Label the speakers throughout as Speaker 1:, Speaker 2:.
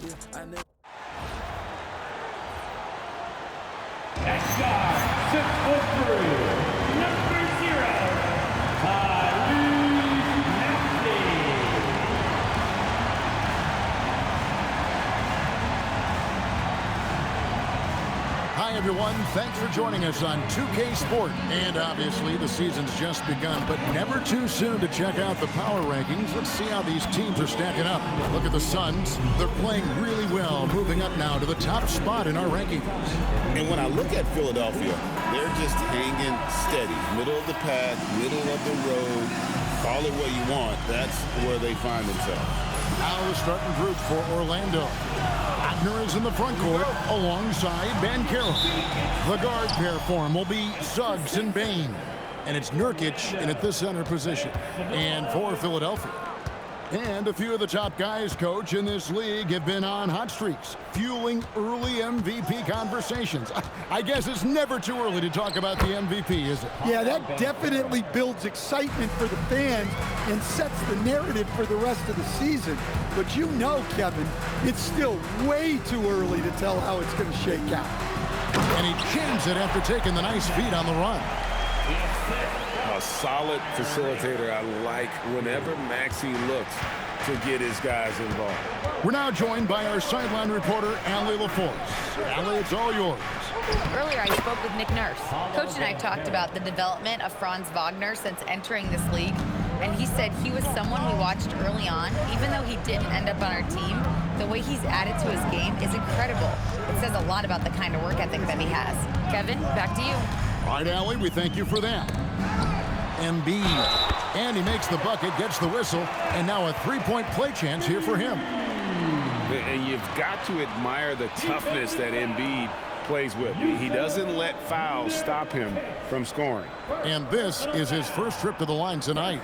Speaker 1: Next guy, 6'3", number 0,
Speaker 2: Hi, everyone. Thanks for joining us on 2K Sport. And obviously, the season's just begun, but never too soon to check out the power rankings. Let's see how these teams are stacking up. Look at the Suns. They're playing really well, moving up now to the top spot in our rankings.
Speaker 3: And when I look at Philadelphia, they're just hanging steady. Middle of the path, middle of the road. Call it what you want. That's where they find themselves.
Speaker 2: Now the starting group for Orlando. Wagner is in the front court alongside Banchero. The guard pair for him will be Suggs and Bane. And it's Nurkic in at the center position. And for Philadelphia. And a few of the top guys, Coach, in this league have been on hot streaks, fueling early MVP conversations. I guess it's never too early to talk about the MVP, is it?
Speaker 4: Yeah, that definitely builds excitement for the fans and sets the narrative for the rest of the season. But you know, Kevin, it's still way too early to tell how it's going to shake out.
Speaker 2: And he changed it after taking the nice feed on the run.
Speaker 3: A solid facilitator. I like whenever Maxey looks to get his guys involved.
Speaker 2: We're now joined by our sideline reporter, Allie LaForce. Allie, it's all yours.
Speaker 5: Earlier, I spoke with Nick Nurse. Coach and I talked about the development of Franz Wagner since entering this league, and he said he was someone we watched early on. Even though he didn't end up on our team, the way he's added to his game is incredible. It says a lot about the kind of work ethic that he has. Kevin, back to you.
Speaker 2: All right, Allie, we thank you for that. Embiid. And he makes the bucket, gets the whistle, and now a three-point play chance here for him.
Speaker 3: And you've got to admire the toughness that Embiid plays with. He doesn't let fouls stop him from scoring.
Speaker 2: And this is his first trip to the line tonight.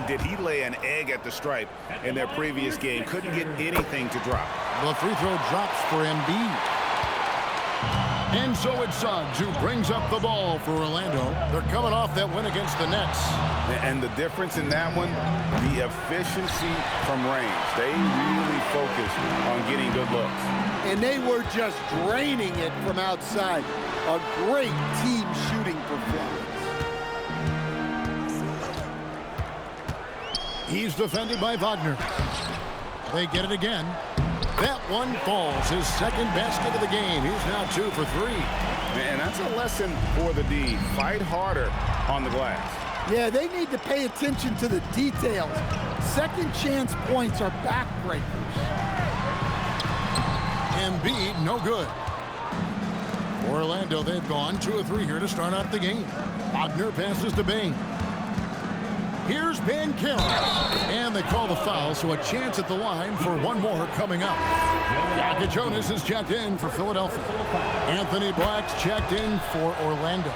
Speaker 3: Did he lay an egg at the stripe in their previous game? Couldn't get anything to drop.
Speaker 2: The free throw drops for Embiid. And so it's Suggs who brings up the ball for Orlando. They're coming off that win against the Nets.
Speaker 3: And the difference in that one, the efficiency from range. They really focused on getting good looks.
Speaker 4: And they were just draining it from outside. A great team shooting performance.
Speaker 2: He's defended by Wagner. They get it again. That one falls, his second basket of the game. He's now 2 for 3.
Speaker 3: Man, that's a lesson for the D. Fight harder on the glass.
Speaker 4: Yeah, they need to pay attention to the details. Second chance points are backbreakers.
Speaker 2: Embiid, no good. Orlando, they've gone 2 of 3 here to start out the game. Wagner passes to Bane. Here's Banchero. And they call the foul, so a chance at the line for one more coming up. Yaka Jonas is checked in for Philadelphia. Anthony Black's checked in for Orlando.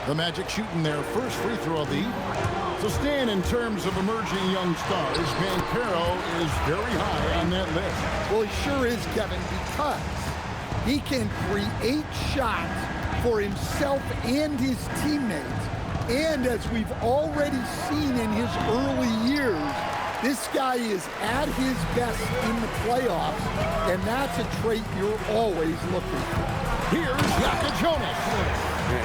Speaker 2: The Magic shooting their first free throw of the evening. So staying in terms of emerging young stars, Banchero is very high on that list.
Speaker 4: Well, he sure is, Kevin, because he can create shots for himself and his teammates. And as we've already seen in his early years, this guy is at his best in the playoffs, and that's a trait you're always looking for.
Speaker 2: Here's Yaka Jonas.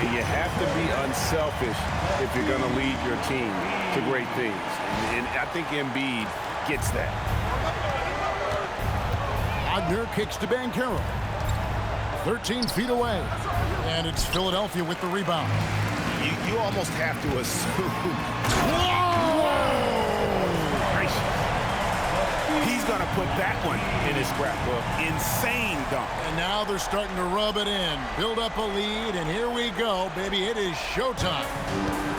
Speaker 3: You have to be unselfish if you're going to lead your team to great things. And I think Embiid gets that.
Speaker 2: Wagner kicks to Banchero. 13 feet away. And it's Philadelphia with the rebound.
Speaker 3: You almost have to assume.
Speaker 2: Whoa!
Speaker 3: He's going to put that one in his scrapbook. Insane dunk.
Speaker 2: And now they're starting to rub it in. Build up a lead, and here we go, baby. It is showtime.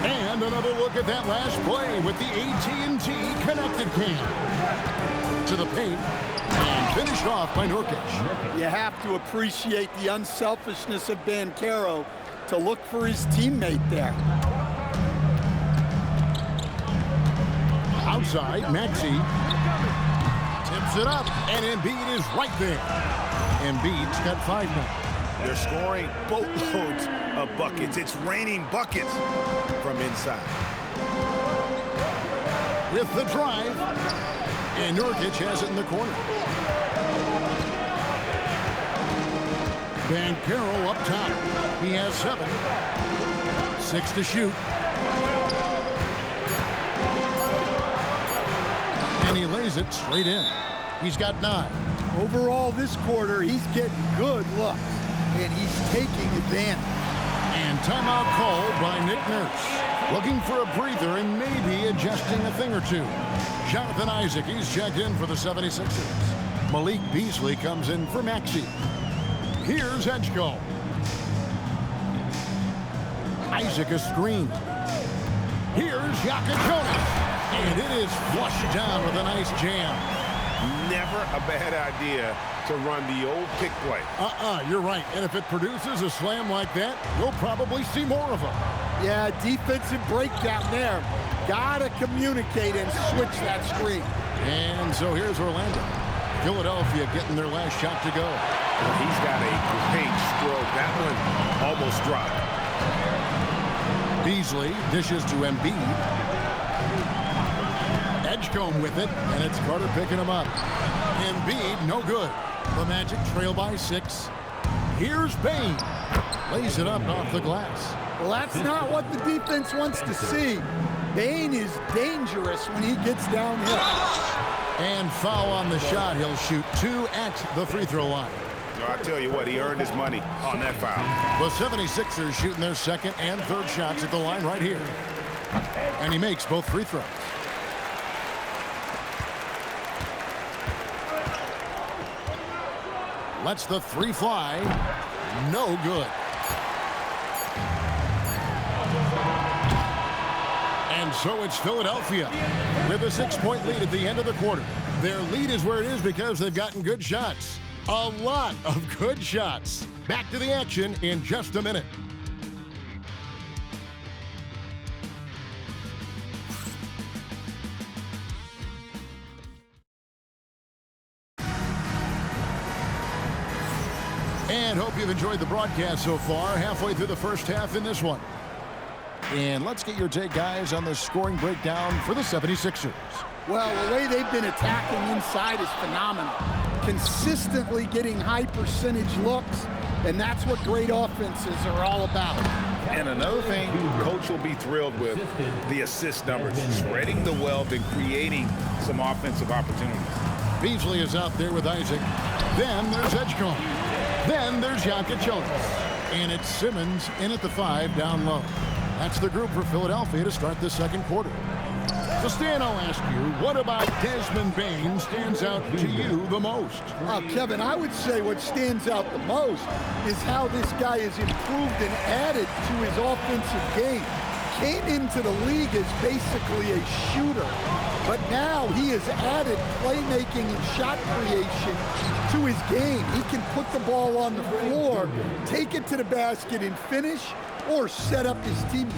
Speaker 2: And another look at that last play with the AT&T connected cam. To the paint, and finished off by Nurkic.
Speaker 4: You have to appreciate the unselfishness of Banchero to look for his teammate there.
Speaker 2: Outside, Maxey tips it up, and Embiid is right there. Embiid's got 5 now.
Speaker 3: They're scoring boatloads of buckets. It's raining buckets from inside.
Speaker 2: With the drive, and Nurkic has it in the corner. Banchero up top. He has 7. 6 to shoot. And he lays it straight in. He's got 9.
Speaker 4: Overall, this quarter, he's getting good looks, and he's taking advantage.
Speaker 2: And timeout called by Nick Nurse. Looking for a breather and maybe adjusting a thing or two. Jonathan Isaac, he's checked in for the 76ers. Malik Beasley comes in for Maxey. Here's Edgecombe. Isaac a screen. Here's Jokic Jonas. And it is flushed down with a nice jam.
Speaker 6: Never a bad idea to run the old pick play.
Speaker 2: You're right. And if it produces a slam like that, we'll probably see more of them.
Speaker 4: Yeah, defensive breakdown there. Gotta communicate and switch that screen.
Speaker 2: And so here's Orlando. Philadelphia getting their last shot to go.
Speaker 6: He's got a great stroke. That one almost dropped.
Speaker 2: Beasley dishes to Embiid. Edgecombe with it, and it's Carter picking him up. Embiid, no good. The Magic trail by 6. Here's Bane. Lays it up and off the glass.
Speaker 4: Well, that's not what the defense wants to see. Bane is dangerous when he gets downhill.
Speaker 2: And foul on the shot. He'll shoot 2 at the free throw line.
Speaker 6: I tell you what, he earned his money on that foul.
Speaker 2: The 76ers shooting their second and third shots at the line right here. And he makes both free throws. Lets the 3 fly. No good. And so it's Philadelphia with a 6-point lead at the end of the quarter. Their lead is where it is because they've gotten good shots. A lot of good shots. Back to the action in just a minute. And hope you've enjoyed the broadcast so far. Halfway through the first half in this one. And let's get your take, guys, on the scoring breakdown for the 76ers.
Speaker 4: Well, the way they've been attacking inside is phenomenal. Consistently getting high percentage looks, and that's what great offenses are all about.
Speaker 6: And another thing Coach will be thrilled with, the assist numbers. Spreading the wealth and creating some offensive opportunities.
Speaker 2: Beasley is out there with Isaac. Then there's Edgecombe. Then there's Jokic Jonas. And it's Simmons in at the 5 down low. That's the group for Philadelphia to start the second quarter. So Stan, I'll ask you, what about Desmond Bane stands out to you the most?
Speaker 4: Kevin, I would say what stands out the most is how this guy has improved and added to his offensive game. Came into the league as basically a shooter, but now he has added playmaking and shot creation to his game. He can put the ball on the floor, take it to the basket and finish, or set up his teammates.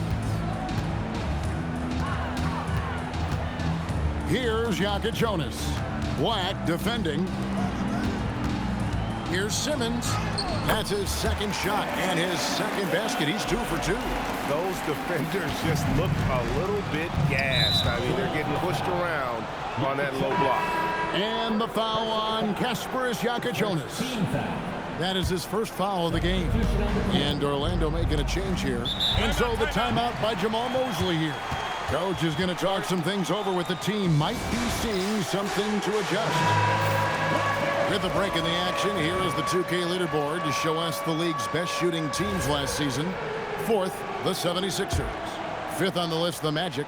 Speaker 2: Here's Jokic Jonas. Black defending. Here's Simmons. That's his second shot and his second basket. He's 2 for 2.
Speaker 6: Those defenders just look a little bit gassed. I mean, they're getting pushed around on that low block.
Speaker 2: And the foul on Kasparis Jokic Jonas. That is his first foul of the game. And Orlando making a change here. And so the timeout by Jamal Mosley here. Coach is going to talk some things over with the team. Might be seeing something to adjust. With the break in the action, here is the 2K leaderboard to show us the league's best shooting teams last season. 4th, the 76ers. 5th on the list, the Magic.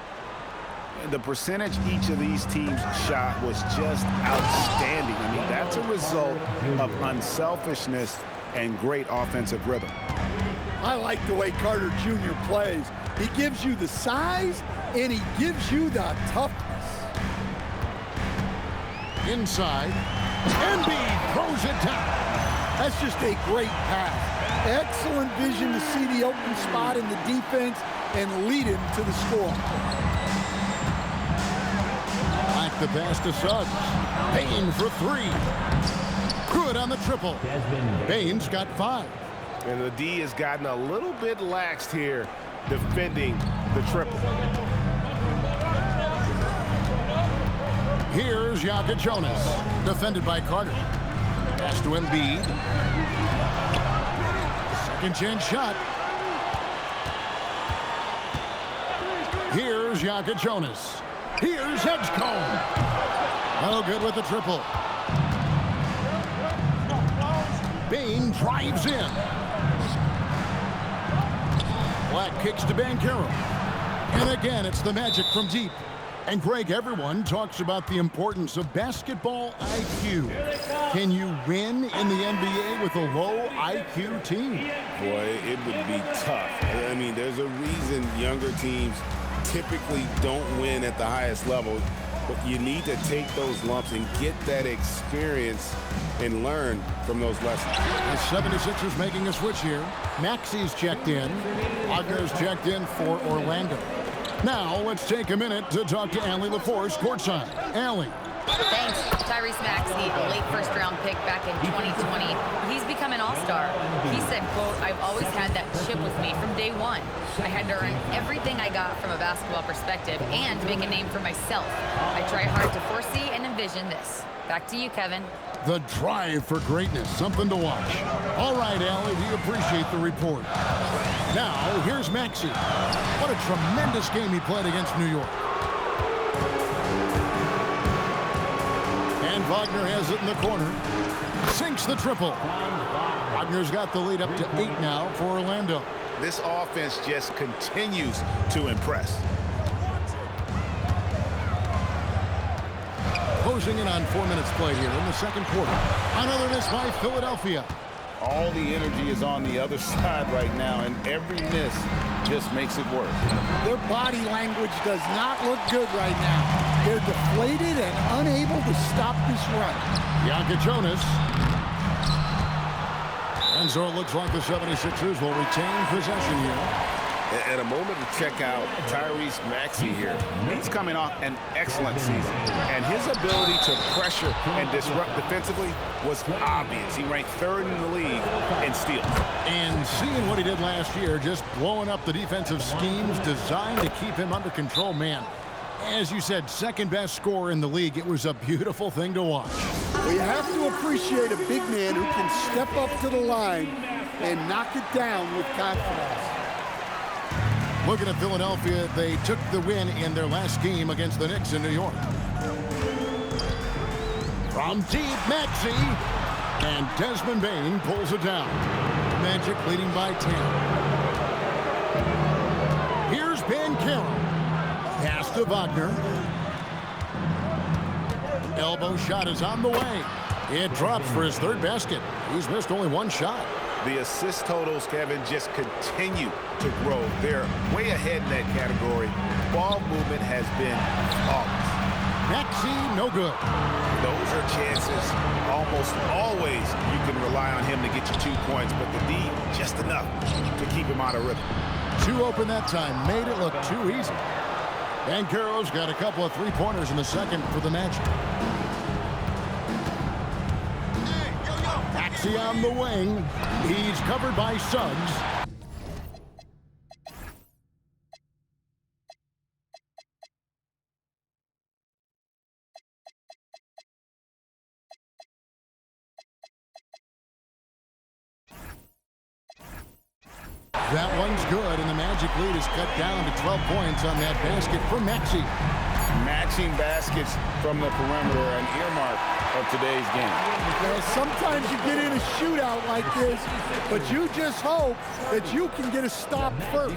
Speaker 6: The percentage each of these teams shot was just outstanding. I mean, that's a result of unselfishness and great offensive rhythm.
Speaker 4: I like the way Carter Jr. plays. He gives you the size, and he gives you the toughness.
Speaker 2: Inside, Embiid throws it down.
Speaker 4: That's just a great pass. Excellent vision to see the open spot in the defense and lead him to the score.
Speaker 2: Back the pass to Suggs. Bane for 3. Good on the triple. Bane's got 5.
Speaker 6: And the D has gotten a little bit laxed here defending the triple.
Speaker 2: Here's Jokic Jonas, defended by Carter. Pass to Embiid. Second chance shot. Here's Jakob Jonas. Here's Edgecombe. Oh, good with the triple. Bane drives in. Black kicks to Banchero. And again, it's the Magic from deep. And Greg, everyone talks about the importance of basketball IQ. Can you win in the NBA with a low IQ team?
Speaker 3: Boy, it would be tough. I mean, there's a reason younger teams typically don't win at the highest level. But you need to take those lumps and get that experience and learn from those lessons.
Speaker 2: The 76ers making a switch here. Maxi's checked in. Wagner's checked in for Orlando. Now, let's take a minute to talk to Allie LaForce courtside. Allie.
Speaker 5: Thanks, Tyrese Maxey, a late first-round pick back in 2020. He's become an all-star. He said, quote, "I've always had that chip with me from day one. I had to earn everything I got from a basketball perspective and make a name for myself. I try hard to foresee and envision this." Back to you, Kevin.
Speaker 2: The drive for greatness, something to watch. All right, Allie, we appreciate the report. Now, here's Maxey. What a tremendous game he played against New York. And Wagner has it in the corner. Sinks the triple. Wagner's got the lead up to 8 now for Orlando.
Speaker 6: This offense just continues to impress.
Speaker 2: Closing in on 4 minutes played here in the second quarter. Another miss by Philadelphia.
Speaker 3: All the energy is on the other side right now, and every miss just makes it worse.
Speaker 4: Their body language does not look good right now. They're deflated and unable to stop this run.
Speaker 2: Jakob Jonas. And so it looks like the 76ers will retain possession here.
Speaker 3: At a moment to check out Tyrese Maxey here.
Speaker 6: He's coming off an excellent season, and his ability to pressure and disrupt defensively was obvious. He ranked 3rd in the league in steals.
Speaker 2: And seeing what he did last year, just blowing up the defensive schemes designed to keep him under control, man. As you said, second best scorer in the league. It was a beautiful thing to watch.
Speaker 4: Well, you have to appreciate a big man who can step up to the line and knock it down with confidence.
Speaker 2: Looking at Philadelphia, they took the win in their last game against the Knicks in New York. From deep, Maxey. And Desmond Bane pulls it down. Magic leading by 10. Here's Banchero. Pass to Wagner. Elbow shot is on the way. It drops for his 3rd basket. He's missed only 1 shot.
Speaker 6: The assist totals, Kevin, just continue to grow. They're way ahead in that category. Ball movement has been flawless.
Speaker 2: Maxey, no good.
Speaker 6: Those are chances. Almost always you can rely on him to get you 2 points, but the D, just enough to keep him out of rhythm.
Speaker 2: 2 open that time. Made it look too easy. Banchero's got a couple of 3-pointers in the second for the Magic. Maxey on the wing. He's covered by Suggs. That one's good, and the Magic lead is cut down to 12 points on that basket from Maxey.
Speaker 3: Matching baskets from the perimeter, an earmark of today's game.
Speaker 4: Well, sometimes you get in a shootout like this, but you just hope that you can get a stop first.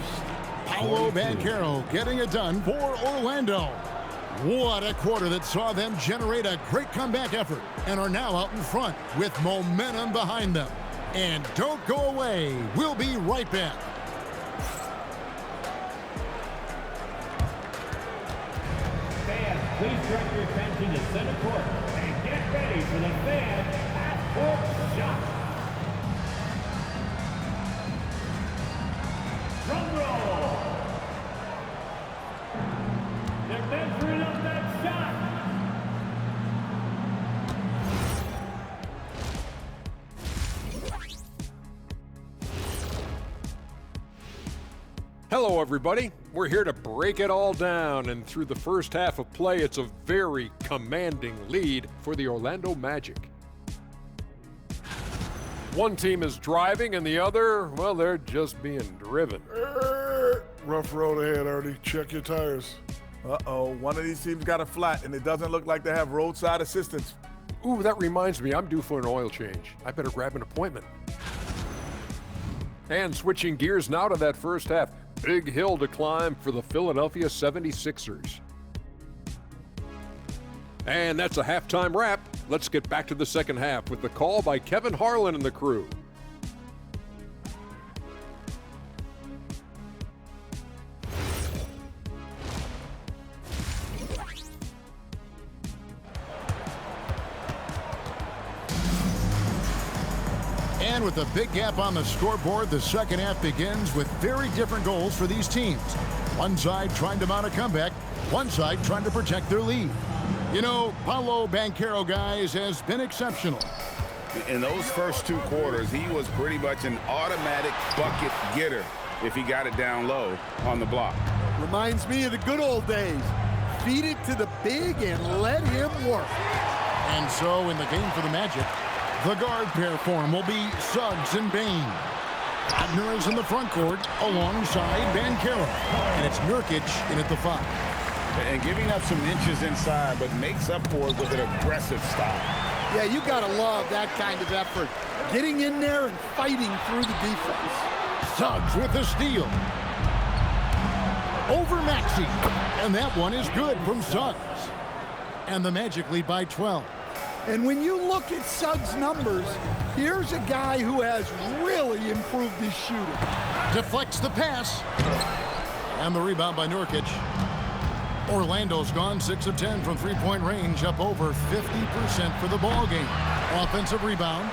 Speaker 2: Paolo Banchero getting it done for Orlando. What a quarter that saw them generate a great comeback effort and are now out in front with momentum behind them. And don't go away. We'll be right back.
Speaker 1: Fans, please direct your attention to center court and get ready for the fan half-court shot. Drum roll. They're measuring up that shot.
Speaker 7: Hello, everybody. We're here to break it all down, and through the first half of play, it's a very commanding lead for the Orlando Magic. One team is driving and the other, well, they're just being driven.
Speaker 8: Rough road ahead, Ernie. Check your tires.
Speaker 9: Uh-oh, one of these teams got a flat, and it doesn't look like they have roadside assistance.
Speaker 7: Ooh, that reminds me, I'm due for an oil change. I better grab an appointment. And switching gears now to that first half. Big hill to climb for the Philadelphia 76ers. And that's a halftime wrap. Let's get back to the second half with the call by Kevin Harlan and the crew.
Speaker 2: And with a big gap on the scoreboard, the second half begins with very different goals for these teams. One side trying to mount a comeback, one side trying to protect their lead. You know, Paolo Banchero, guys, has been exceptional.
Speaker 3: In those first 2 quarters, he was pretty much an automatic bucket getter if he got it down low on the block.
Speaker 4: Reminds me of the good old days. Feed it to the big and let him work.
Speaker 2: And so in the game for the Magic, the guard pair for him will be Suggs and Bane. Wagner is in the front court alongside Banchero. And it's Nurkic in at the 5.
Speaker 3: And giving up some inches inside, but makes up for it with an aggressive style.
Speaker 4: Yeah, you gotta love that kind of effort. Getting in there and fighting through the defense.
Speaker 2: Suggs with the steal. Over Maxey. And that one is good from Suggs. And the Magic lead by 12.
Speaker 4: And when you look at Suggs' numbers, here's a guy who has really improved his shooting.
Speaker 2: Deflects the pass. And the rebound by Nurkic. Orlando's gone 6 of 10 from three-point range, up over 50% for the ball game. Offensive rebound.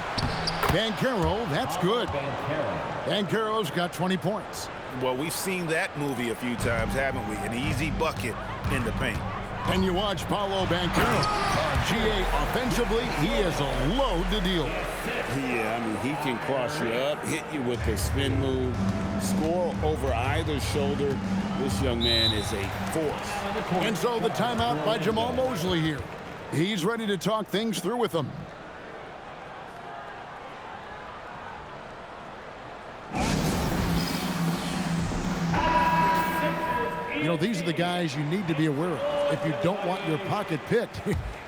Speaker 2: Banchero, that's good. Banchero's got 20 points.
Speaker 3: Well, we've seen that movie a few times, haven't we? An easy bucket in the paint.
Speaker 2: And you watch Paolo Banchero. GA offensively, he is a load to deal with.
Speaker 3: Yeah, I mean, he can cross you up, hit you with the spin move, score over either shoulder. This young man is a force.
Speaker 2: And so the timeout by Jamal Mosley here. He's ready to talk things through with them. You know, these are the guys you need to be aware of if you don't want your pocket picked.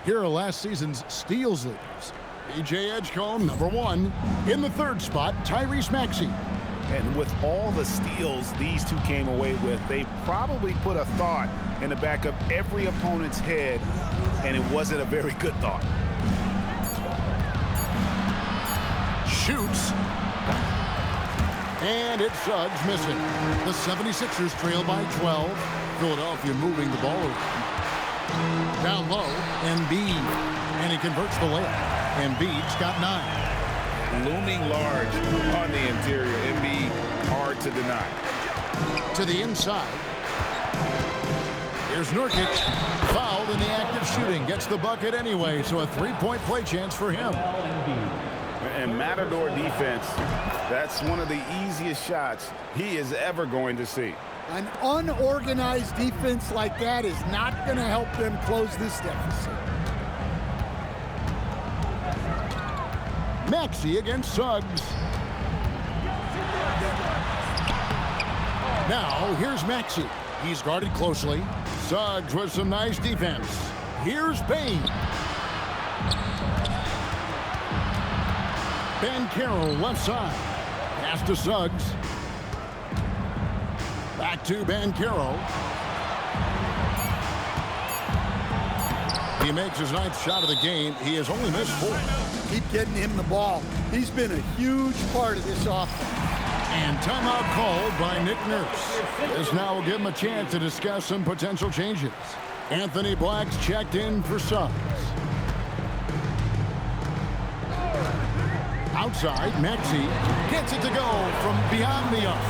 Speaker 2: Here are last season's steals leaders. B.J. Edgecombe, number 1. In the 3rd spot, Tyrese Maxey.
Speaker 6: And with all the steals these two came away with, they probably put a thought in the back of every opponent's head, and it wasn't a very good thought.
Speaker 2: Shoots. And it's Suggs missing. The 76ers trail by 12. Philadelphia moving the ball around. Down low, Embiid. And he converts the layup. Embiid's got 9.
Speaker 3: Looming large on the interior. Embiid, hard to deny.
Speaker 2: To the inside. Here's Nurkic. Fouled in the act of shooting. Gets the bucket anyway, so a 3-point play chance for him.
Speaker 3: And Matador defense, that's one of the easiest shots he is ever going to see.
Speaker 4: An unorganized defense like that is not going to help them close this deficit.
Speaker 2: Maxey against Suggs. Now, here's Maxey. He's guarded closely. Suggs with some nice defense. Here's Bane. Banchero left side. Pass to Suggs. Back to Banchero. He makes his 9th shot of the game. He has only missed 4.
Speaker 4: Keep getting him the ball. He's been a huge part of this offense.
Speaker 2: And timeout called by Nick Nurse. This now will give him a chance to discuss some potential changes. Anthony Black's checked in for Suggs. Outside, Maxey gets it to go from beyond the arc.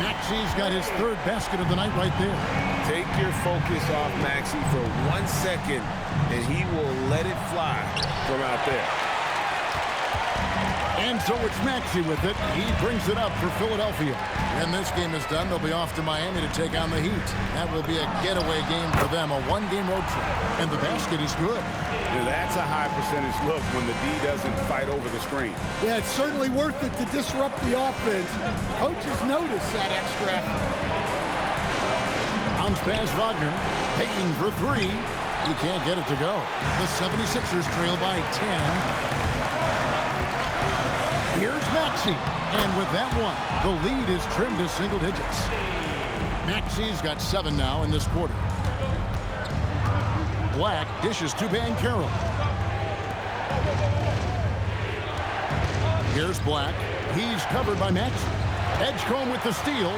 Speaker 2: Maxey's got his 3rd basket of the night right there.
Speaker 3: Take your focus off Maxey for 1 second, and he will let it fly from out there.
Speaker 2: And so it's Maxey with it. He brings it up for Philadelphia. When this game is done, they'll be off to Miami to take on the Heat. That will be a getaway game for them, a one-game road trip. And the basket is good.
Speaker 3: Now, that's a high percentage look when the D doesn't fight over the screen.
Speaker 4: Yeah, it's certainly worth it to disrupt the offense. Coaches notice that extra effort.
Speaker 2: Bounce pass Wagner. Payton for three. He can't get it to go. The 76ers trail by 10. Here's Maxey. And with that one, the lead is trimmed to single digits. Maxey's got 7 now in this quarter. Black dishes to Banchero. Here's Black. He's covered by Maxey. Edgecombe with the steal.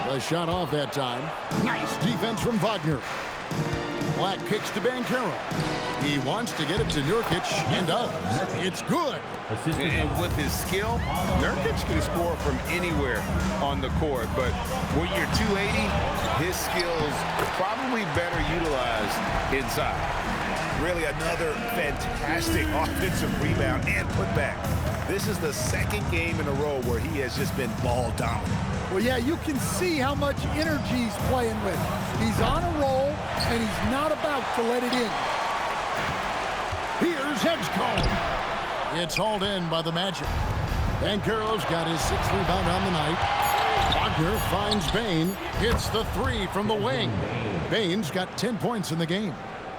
Speaker 2: The shot off that time. Nice defense from Wagner. Black kicks to Banchero. He wants to get it to Nurkic and does. It's good.
Speaker 3: And with his skill, Nurkic can score from anywhere on the court. But when you're 280, his skills probably better utilized inside.
Speaker 6: Really another fantastic offensive rebound and putback. This is the second game in a row where he has just been ball dominant.
Speaker 4: Well, yeah, you can see how much energy he's playing with. He's on a roll, and he's not about to let it in.
Speaker 2: Here's Edgecombe. It's hauled in by the Magic. Banchero's got his 6th rebound on the night. Wagner finds Bane. Hits the 3 from the wing. Bane's got 10 points in the game.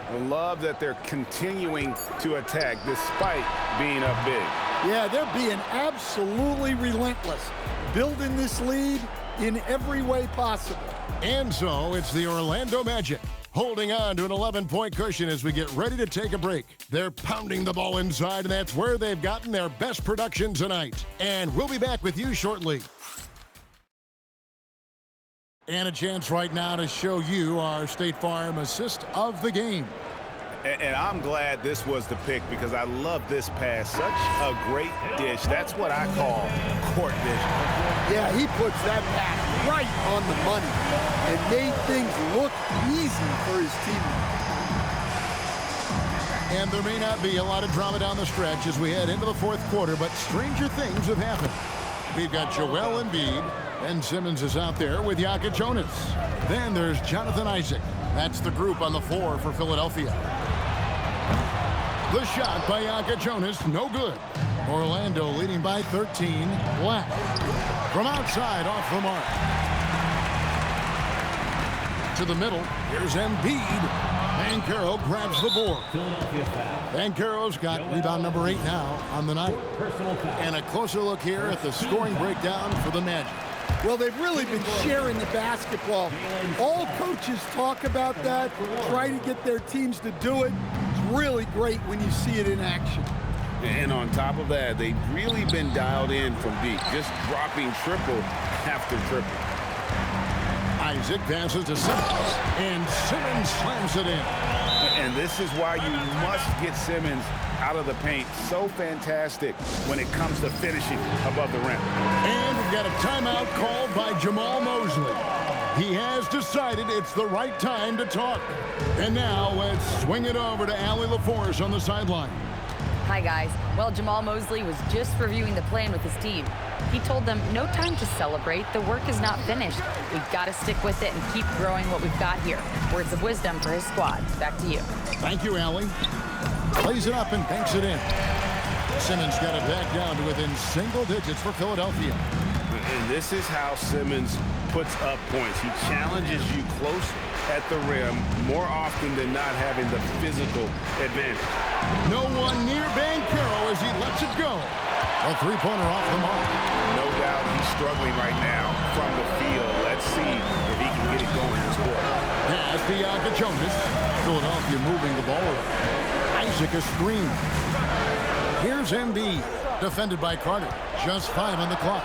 Speaker 3: I love that they're continuing to attack despite being up big.
Speaker 4: Yeah, they're being absolutely relentless, building this lead in every way possible.
Speaker 2: And so it's the Orlando Magic holding on to an 11-point cushion as we get ready to take a break. They're pounding the ball inside, and that's where they've gotten their best production tonight. And we'll be back with you shortly. And a chance right now to show you our State Farm assist of the game.
Speaker 6: And I'm glad this was the pick because I love this pass. Such a great dish. That's what I call court vision.
Speaker 4: Yeah, he puts that pass right on the money and made things look easy for his teammates.
Speaker 2: And there may not be a lot of drama down the stretch as we head into the 4th quarter, but stranger things have happened. We've got Joel Embiid. Ben Simmons is out there with Jokic Jonas. Then there's Jonathan Isaac. That's the group on the floor for Philadelphia. The shot by Jokic Jonas, no good. Orlando leading by 13. Black from outside, off the mark. To the middle, here's Embiid. Banchero grabs the board. Banchero's got rebound number 8 now on the night. And a closer look here at the scoring breakdown for the Magic.
Speaker 4: Well, they've really been sharing the basketball. All coaches talk about that, try to get their teams to do it. It's really great when you see it in action.
Speaker 3: And on top of that, they've really been dialed in from deep, just dropping triple after triple.
Speaker 2: Isaac passes to Simmons, and Simmons slams it in.
Speaker 3: And this is why you must get Simmons out of the paint. So fantastic when it comes to finishing above the rim.
Speaker 2: And we've got a timeout called by Jamal Mosley. He has decided it's the right time to talk. And now let's swing it over to Allie LaForce on the sideline.
Speaker 5: Hi, guys. Well, Jamal Mosley was just reviewing the plan with his team. He told them, no time to celebrate. The work is not finished. We've got to stick with it and keep growing what we've got here. Words of wisdom for his squad. Back to you.
Speaker 2: Thank you, Allie. Plays it up and banks it in. Simmons got it back down to within single digits for Philadelphia.
Speaker 3: And this is how Simmons puts up points. He challenges you close at the rim more often than not, having the physical advantage.
Speaker 2: No one near Banchero as he lets it go. A three-pointer off the mark.
Speaker 3: No doubt he's struggling right now from the field. Let's see if he can get it going this quarter.
Speaker 2: Pass to Jokic Jonas. Philadelphia moving the ball around. Isaac a screen. Here's Embiid, defended by Carter. Just 5 on the clock.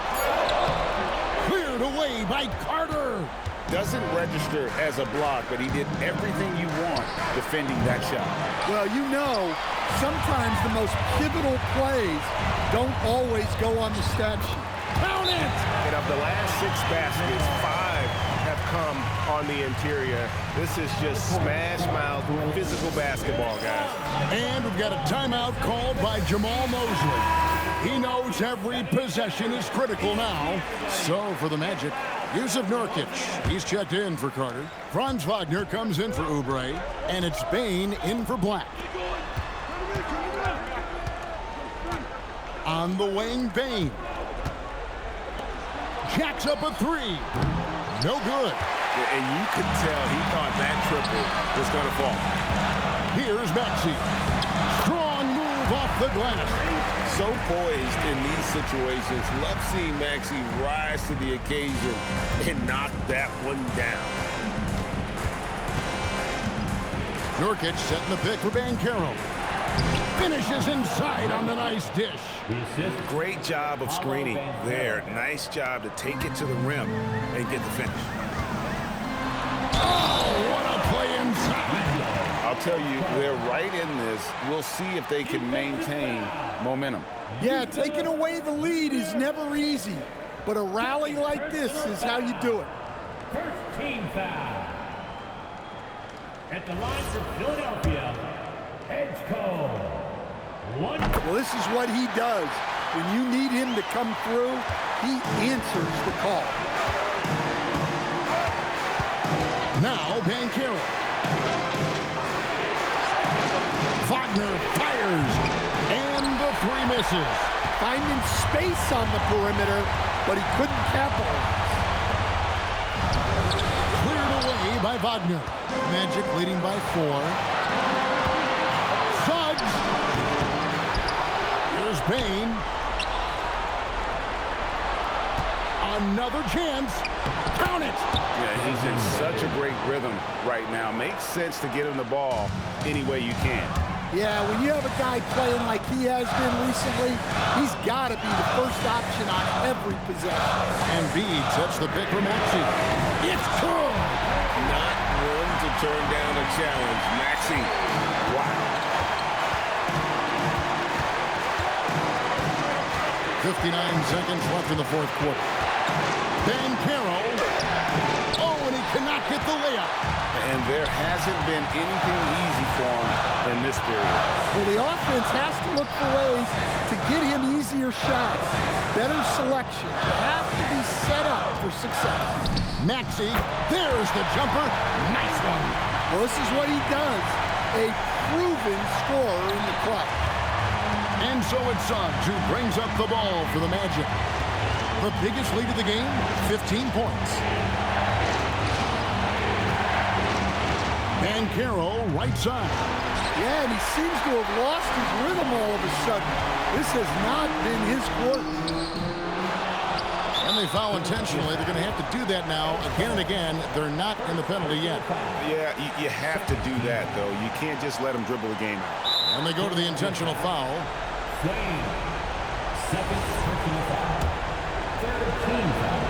Speaker 2: Cleared away by Carter.
Speaker 3: Doesn't register as a block, but he did everything you want defending that shot.
Speaker 4: Well, you know, sometimes the most pivotal plays don't always go on the stat sheet.
Speaker 2: Count it!
Speaker 3: And of the last 6 baskets, 5 have
Speaker 6: come on the interior. This is just smash mouth physical basketball, guys.
Speaker 2: And we've got a timeout called by Jamal Mosley. He knows every possession is critical now. So for the Magic, Jusuf Nurkic. He's checked in for Carter. Franz Wagner comes in for Oubre. And it's Bane in for Black. On the wing, Bane. Jacks up a three. No good.
Speaker 3: And you could tell he thought that triple was going to fall.
Speaker 2: Here's Maxey. Strong move off the glass.
Speaker 3: So poised in these situations. Love seeing Maxey rise to the occasion and knock that one down.
Speaker 2: Nurkic setting the pick for Banchero. Finishes inside on the nice dish.
Speaker 6: Great job of screening there. Nice job to take it to the rim and get the finish.
Speaker 2: Oh, what a play inside.
Speaker 6: I'll tell you, they're right in this. We'll see if they can maintain momentum.
Speaker 4: Yeah, taking away the lead is never easy, but a rally like this is how you do it.
Speaker 1: First team foul. At the line for Philadelphia, Edgecombe.
Speaker 4: Well, this is what he does. When you need him to come through, he answers the call.
Speaker 2: Now Banchero. Wagner fires, and the three misses.
Speaker 4: Finding space on the perimeter, but he couldn't capitalize.
Speaker 2: Cleared away by Wagner. Magic leading by 4. Suggs. Here's Bane. Another chance. Count it.
Speaker 6: Yeah, he's in such a great rhythm right now. Makes sense to get him the ball any way you can.
Speaker 4: Yeah, when you have a guy playing like he has been recently, he's got to be the first option on every possession.
Speaker 2: And Bede sets the pick for Maxey. It's good.
Speaker 3: Not one to turn down a challenge. Maxey, wow.
Speaker 2: 59 seconds left in the fourth quarter. Banchero. Oh, and he cannot get the layup.
Speaker 6: And there hasn't been anything easy for him in this period.
Speaker 4: Well, the offense has to look for ways to get him easier shots. Better selection. You have to be set up for success.
Speaker 2: Maxey, there's the jumper. Nice one.
Speaker 4: Well, this is what he does. A proven scorer in the club.
Speaker 2: And so it's Suggs who brings up the ball for the Magic. The biggest lead of the game, 15 points. Banchero, right side.
Speaker 4: Yeah, and he seems to have lost his rhythm all of a sudden. This has not been his quarter.
Speaker 2: And they foul intentionally. They're going to have to do that now again and again. They're not in the penalty yet.
Speaker 6: Yeah, you have to do that, though. You can't just let them dribble the game out.
Speaker 2: And they go to the intentional foul.
Speaker 1: Second personal foul. Third team foul.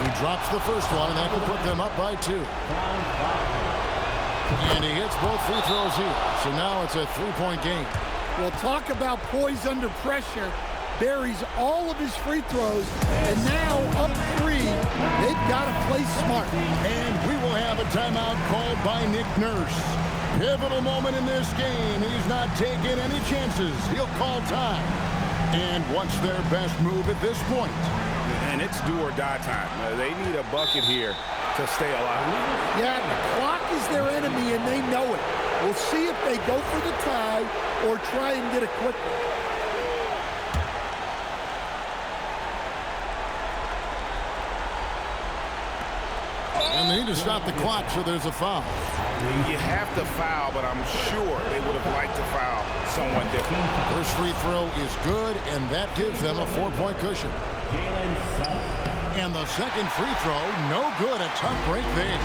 Speaker 2: He drops the first one, and that will put them up by 2. And he hits both free throws here. So now it's a 3-point game.
Speaker 4: Well, talk about poise under pressure. Buries all of his free throws, and now up 3. They've got to play smart.
Speaker 2: And we will have a timeout called by Nick Nurse. Pivotal moment in this game. He's not taking any chances. He'll call time. And what's their best move at this point?
Speaker 6: And it's do or die time. They need a bucket here to stay alive.
Speaker 4: Yeah, the clock is their enemy, and they know it. We'll see if they go for the tie or try and get a quick one.
Speaker 2: And they need to stop the clock, so there's a foul.
Speaker 6: You have to foul, but I'm sure they would have liked to foul someone different.
Speaker 2: First free throw is good, and that gives them a 4-point cushion. And the second free throw, no good. A tough break there.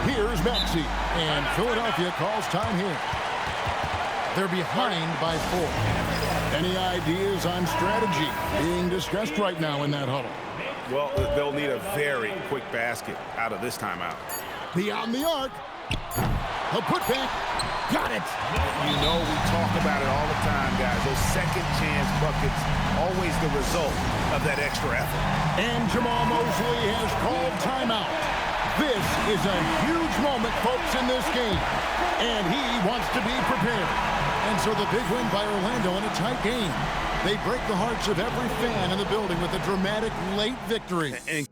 Speaker 2: Here's Maxey, and Philadelphia calls time here. They're behind by 4. Any ideas on strategy being discussed right now in that huddle?
Speaker 6: Well, they'll need a very quick basket out of this timeout.
Speaker 2: Beyond the arc. A putback. got it.
Speaker 6: You know, we talk about it all the time, guys. Those second chance buckets, always the result of that extra effort.
Speaker 2: And Jamal Mosley has called timeout. This is a huge moment, folks, in this game. And he wants to be prepared. And so the big win by Orlando in a tight game. They break the hearts of every fan in the building with a dramatic late victory.
Speaker 3: And